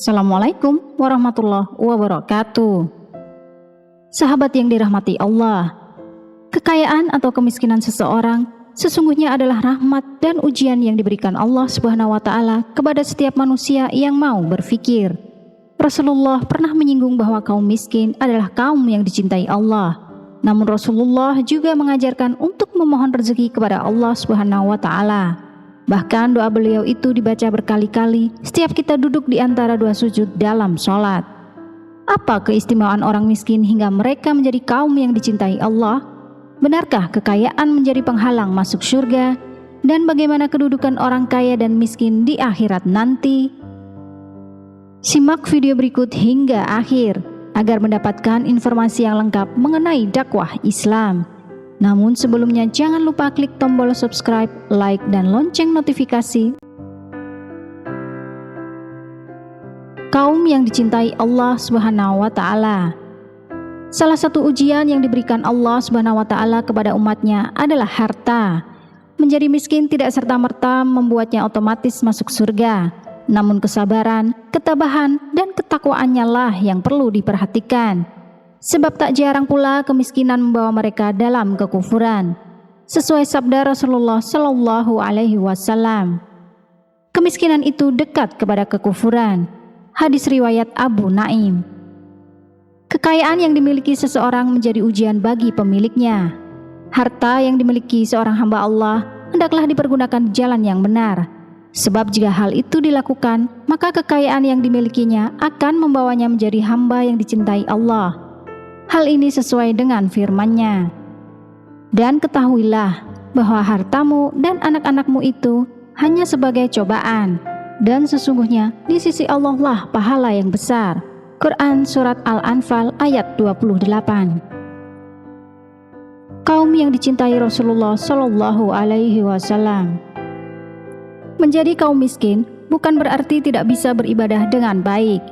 Assalamualaikum warahmatullahi wabarakatuh. Sahabat yang dirahmati Allah, kekayaan atau kemiskinan seseorang sesungguhnya adalah rahmat dan ujian yang diberikan Allah Subhanahu wa Ta'ala kepada setiap manusia yang mau berfikir. Rasulullah pernah menyinggung bahwa kaum miskin adalah kaum yang dicintai Allah. Namun Rasulullah juga mengajarkan untuk memohon rezeki kepada Allah Subhanahu wa Ta'ala. Bahkan doa beliau itu dibaca berkali-kali setiap kita duduk di antara dua sujud dalam sholat. Apa keistimewaan orang miskin hingga mereka menjadi kaum yang dicintai Allah? Benarkah kekayaan menjadi penghalang masuk surga? Dan bagaimana kedudukan orang kaya dan miskin di akhirat nanti? Simak video berikut hingga akhir agar mendapatkan informasi yang lengkap mengenai dakwah Islam. Namun sebelumnya jangan lupa klik tombol subscribe, like, dan lonceng notifikasi. Kaum yang dicintai Allah Subhanahu wa Ta'ala. Salah satu ujian yang diberikan Allah Subhanahu wa Ta'ala kepada umatnya adalah harta. Menjadi miskin tidak serta-merta membuatnya otomatis masuk surga. Namun kesabaran, ketabahan, dan ketakwaannya lah yang perlu diperhatikan. Sebab tak jarang pula kemiskinan membawa mereka dalam kekufuran. Sesuai sabda Rasulullah Shallallahu Alaihi Wasallam, kemiskinan itu dekat kepada kekufuran. Hadis riwayat Abu Naim. Kekayaan yang dimiliki seseorang menjadi ujian bagi pemiliknya. Harta yang dimiliki seorang hamba Allah hendaklah dipergunakan di jalan yang benar. Sebab jika hal itu dilakukan, maka kekayaan yang dimilikinya akan membawanya menjadi hamba yang dicintai Allah. Hal ini sesuai dengan firman-Nya. Dan ketahuilah bahwa hartamu dan anak-anakmu itu hanya sebagai cobaan. Dan sesungguhnya di sisi Allah lah pahala yang besar. Quran Surat Al-Anfal ayat 28. Kaum yang dicintai Rasulullah Shallallahu Alaihi Wasallam. Menjadi kaum miskin bukan berarti tidak bisa beribadah dengan baik.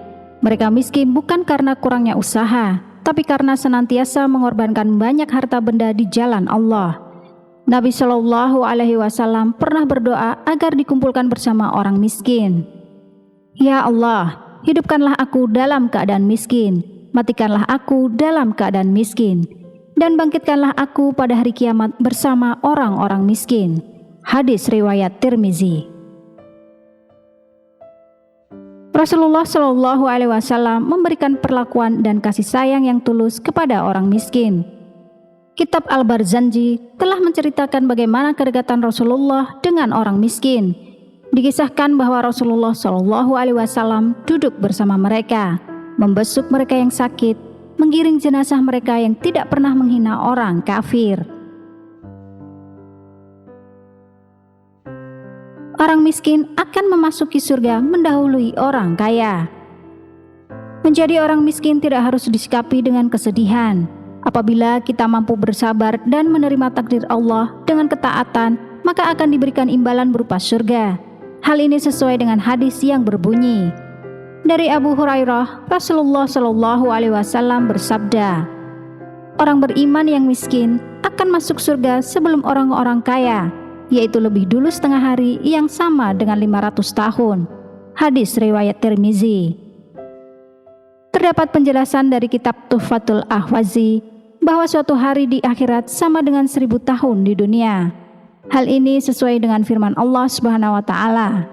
Mereka miskin bukan karena kurangnya usaha, tapi karena senantiasa mengorbankan banyak harta benda di jalan Allah. Nabi Shallallahu Alaihi Wasallam pernah berdoa agar dikumpulkan bersama orang miskin. Ya Allah, hidupkanlah aku dalam keadaan miskin, matikanlah aku dalam keadaan miskin, dan bangkitkanlah aku pada hari kiamat bersama orang-orang miskin. Hadis riwayat Tirmizi. Rasulullah Shallallahu Alaihi Wasallam memberikan perlakuan dan kasih sayang yang tulus kepada orang miskin. Kitab Al-Barzanji telah menceritakan bagaimana kedekatan Rasulullah dengan orang miskin. Dikisahkan bahwa Rasulullah Shallallahu Alaihi Wasallam duduk bersama mereka, membesuk mereka yang sakit, menggiring jenazah mereka yang tidak pernah menghina orang kafir. Orang miskin akan memasuki surga mendahului orang kaya. Menjadi orang miskin tidak harus disikapi dengan kesedihan. Apabila kita mampu bersabar dan menerima takdir Allah dengan ketaatan, maka akan diberikan imbalan berupa surga. Hal ini sesuai dengan hadis yang berbunyi, dari Abu Hurairah, Rasulullah Shallallahu Alaihi Wasallam bersabda, orang beriman yang miskin akan masuk surga sebelum orang-orang kaya, yaitu lebih dulu setengah hari yang sama dengan 500 tahun. Hadis riwayat Tirmizi. Terdapat penjelasan dari kitab Tuhfatul Ahwazi bahwa suatu hari di akhirat sama dengan 1000 tahun di dunia. Hal ini sesuai dengan firman Allah Subhanahu wa Ta'ala.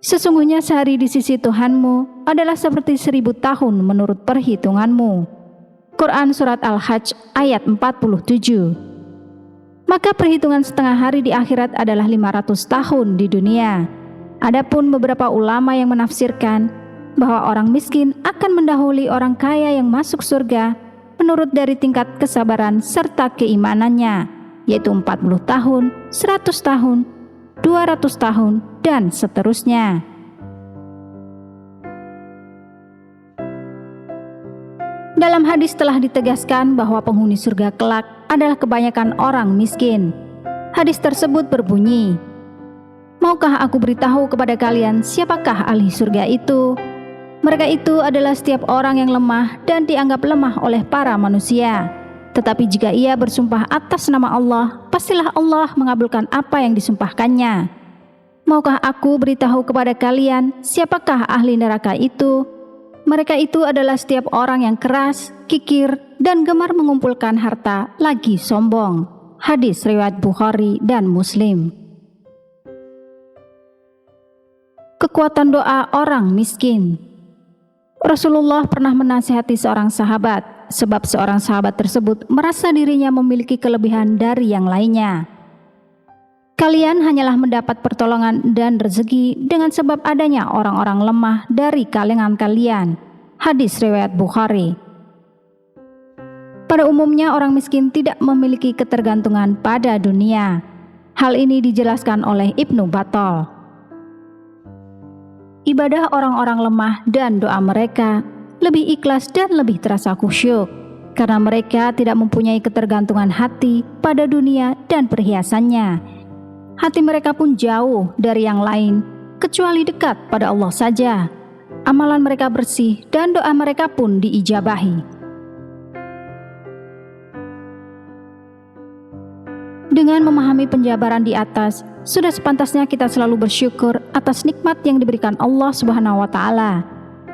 Sesungguhnya sehari di sisi Tuhanmu adalah seperti 1000 tahun menurut perhitunganmu. Quran Surat Al-Hajj ayat 47. Maka perhitungan setengah hari di akhirat adalah 500 tahun di dunia. Adapun beberapa ulama yang menafsirkan bahwa orang miskin akan mendahului orang kaya yang masuk surga menurut dari tingkat kesabaran serta keimanannya, yaitu 40 tahun, 100 tahun, 200 tahun, dan seterusnya. Dalam hadis telah ditegaskan bahwa penghuni surga kelak adalah kebanyakan orang miskin. Hadis tersebut berbunyi, maukah aku beritahu kepada kalian siapakah ahli surga itu? Mereka itu adalah setiap orang yang lemah dan dianggap lemah oleh para manusia. Tetapi jika ia bersumpah atas nama Allah, pastilah Allah mengabulkan apa yang disumpahkannya. Maukah aku beritahu kepada kalian siapakah ahli neraka itu? Mereka itu adalah setiap orang yang keras, kikir, dan gemar mengumpulkan harta, lagi sombong. Hadis riwayat Bukhari dan Muslim. Kekuatan doa orang miskin. Rasulullah pernah menasihati seorang sahabat, sebab seorang sahabat tersebut merasa dirinya memiliki kelebihan dari yang lainnya. Kalian hanyalah mendapat pertolongan dan rezeki dengan sebab adanya orang-orang lemah dari kalangan kalian. Hadis riwayat Bukhari. Pada umumnya orang miskin tidak memiliki ketergantungan pada dunia. Hal ini dijelaskan oleh Ibnu Battal. Ibadah orang-orang lemah dan doa mereka lebih ikhlas dan lebih terasa khusyuk, karena mereka tidak mempunyai ketergantungan hati pada dunia dan perhiasannya. Hati mereka pun jauh dari yang lain, kecuali dekat pada Allah saja. Amalan mereka bersih dan doa mereka pun diijabahi. Dengan memahami penjabaran di atas, sudah sepantasnya kita selalu bersyukur atas nikmat yang diberikan Allah Subhanahu wa Ta'ala.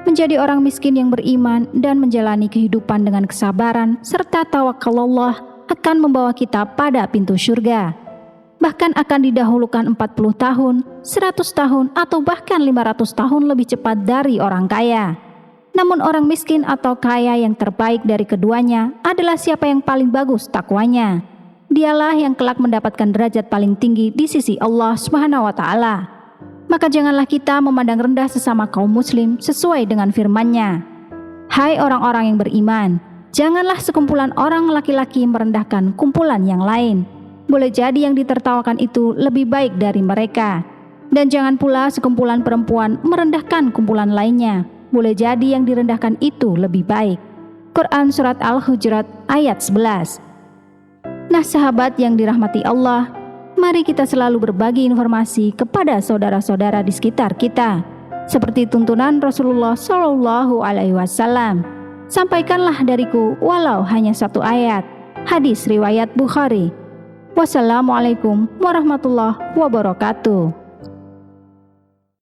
Menjadi orang miskin yang beriman dan menjalani kehidupan dengan kesabaran serta tawakal Allah akan membawa kita pada pintu surga. Bahkan akan didahulukan 40 tahun, 100 tahun, atau bahkan 500 tahun lebih cepat dari orang kaya. Namun orang miskin atau kaya yang terbaik dari keduanya adalah siapa yang paling bagus takwanya. Dialah yang kelak mendapatkan derajat paling tinggi di sisi Allah Subhanahu wa Ta'ala. Maka janganlah kita memandang rendah sesama kaum muslim sesuai dengan firman-Nya. Hai orang-orang yang beriman, janganlah sekumpulan orang laki-laki merendahkan kumpulan yang lain. Boleh jadi yang ditertawakan itu lebih baik dari mereka. Dan jangan pula sekumpulan perempuan merendahkan kumpulan lainnya. Boleh jadi yang direndahkan itu lebih baik. Quran Surat Al-Hujurat ayat 11. Nah sahabat yang dirahmati Allah, mari kita selalu berbagi informasi kepada saudara-saudara di sekitar kita. Seperti tuntunan Rasulullah SAW. Sampaikanlah dariku walau hanya satu ayat. Hadis riwayat Bukhari. Wassalamualaikum warahmatullahi wabarakatuh.